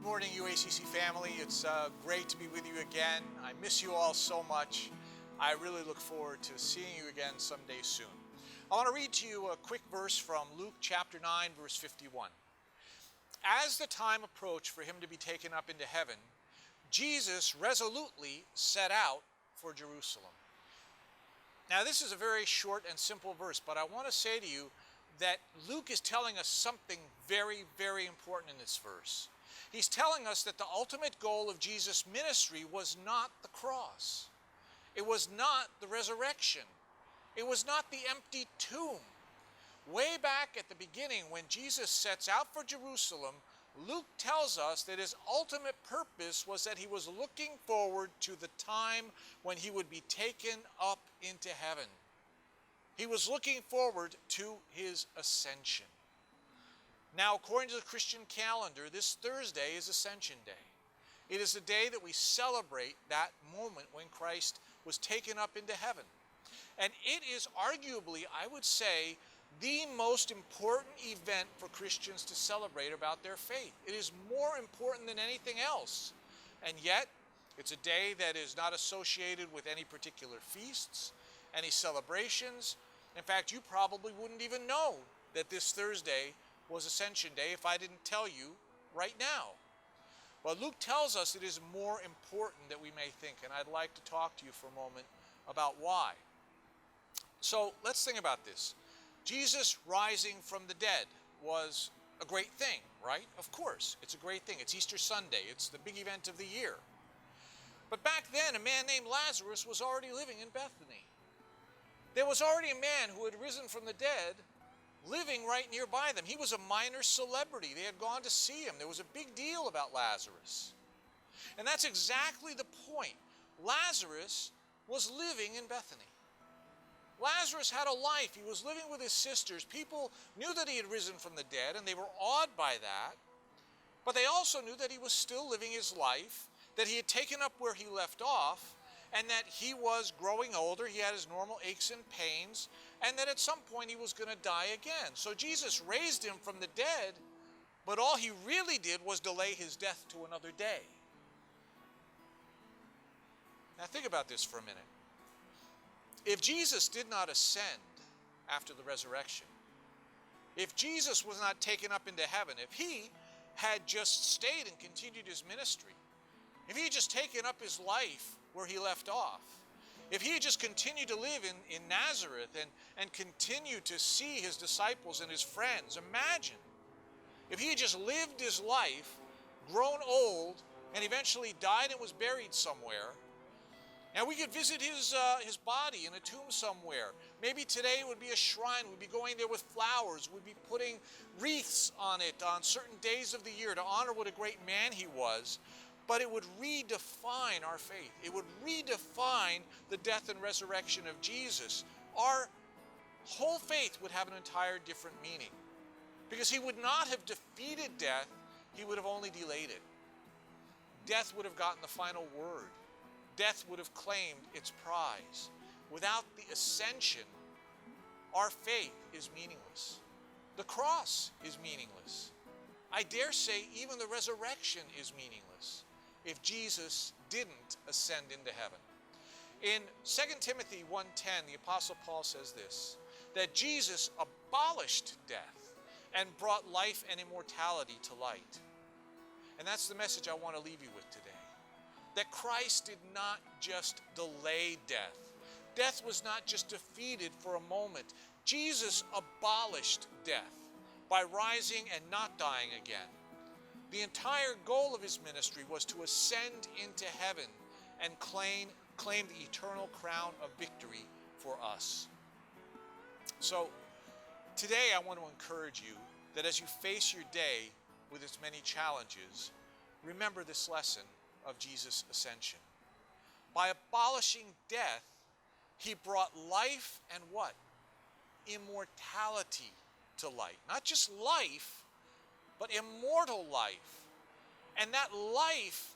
morning, UACC family. It's great to be with you again. I miss you all so much. I really look forward to seeing you again someday soon. I want to read to you a quick verse from Luke chapter 9, verse 51. As the time approached for him to be taken up into heaven, Jesus resolutely set out for Jerusalem. Now, this is a very short and simple verse, but I want to say to you that Luke is telling us something very, very important in this verse. He's telling us that the ultimate goal of Jesus' ministry was not the cross. It was not the resurrection. It was not the empty tomb. Way back at the beginning, when Jesus sets out for Jerusalem, Luke tells us that his ultimate purpose was that he was looking forward to the time when he would be taken up into heaven. He was looking forward to his ascension. Now, according to the Christian calendar, this Thursday is Ascension Day. It is the day that we celebrate that moment when Christ was taken up into heaven. And it is arguably, I would say, the most important event for Christians to celebrate about their faith. It is more important than anything else. And yet, it's a day that is not associated with any particular feasts, any celebrations. In fact, you probably wouldn't even know that this Thursday was Ascension Day if I didn't tell you right now. Well, Luke tells us it is more important than we may think, and I'd like to talk to you for a moment about why. So let's think about this. Jesus rising from the dead was a great thing, right? Of course, it's a great thing. It's Easter Sunday. It's the big event of the year. But back then, a man named Lazarus was already living in Bethany. There was already a man who had risen from the dead living right nearby them. He was a minor celebrity. They had gone to see him. There was a big deal about Lazarus. And that's exactly the point. Lazarus was living in Bethany. Lazarus had a life. He was living with his sisters. People knew that he had risen from the dead, and they were awed by that. But they also knew that he was still living his life, that he had taken up where he left off, and that he was growing older. He had his normal aches and pains, and that at some point he was going to die again. So Jesus raised him from the dead, but all he really did was delay his death to another day. Now think about this for a minute. If Jesus did not ascend after the resurrection, if Jesus was not taken up into heaven, if he had just stayed and continued his ministry, if he had just taken up his life where he left off, if he had just continued to live in Nazareth and continued to see his disciples and his friends, imagine if he had just lived his life, grown old, and eventually died and was buried somewhere. And we could visit his body in a tomb somewhere. Maybe today it would be a shrine. We'd be going there with flowers. We'd be putting wreaths on it on certain days of the year to honor what a great man he was. But it would redefine our faith. It would redefine the death and resurrection of Jesus. Our whole faith would have an entire different meaning. Because he would not have defeated death, he would have only delayed it. Death would have gotten the final word. Death would have claimed its prize. Without the ascension, our faith is meaningless. The cross is meaningless. I dare say even the resurrection is meaningless if Jesus didn't ascend into heaven. In 2 Timothy 1:10, the Apostle Paul says this, that Jesus abolished death and brought life and immortality to light. And that's the message I want to leave you with today. That Christ did not just delay death. Death was not just defeated for a moment. Jesus abolished death by rising and not dying again. The entire goal of his ministry was to ascend into heaven and claim the eternal crown of victory for us. So today I want to encourage you that as you face your day with its many challenges, remember this lesson of Jesus' ascension. By abolishing death, he brought life and what? Immortality to light. Not just life, but immortal life. And that life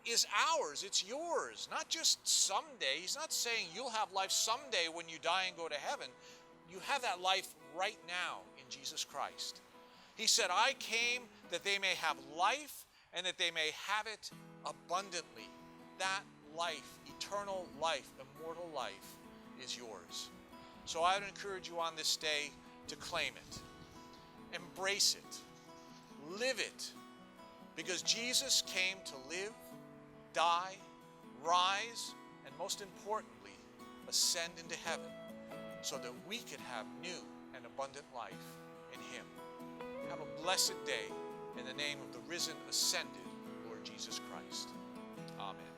is ours. It's yours. Not just someday. He's not saying you'll have life someday when you die and go to heaven. You have that life right now in Jesus Christ. He said, I came that they may have life and that they may have it abundantly. That life, eternal life, immortal life, is yours. So I would encourage you on this day to claim it, embrace it, live it, because Jesus came to live, die, rise, and most importantly, ascend into heaven so that we could have new and abundant life in Him. Have a blessed day in the name of the risen, ascended Lord Jesus Christ. Amen.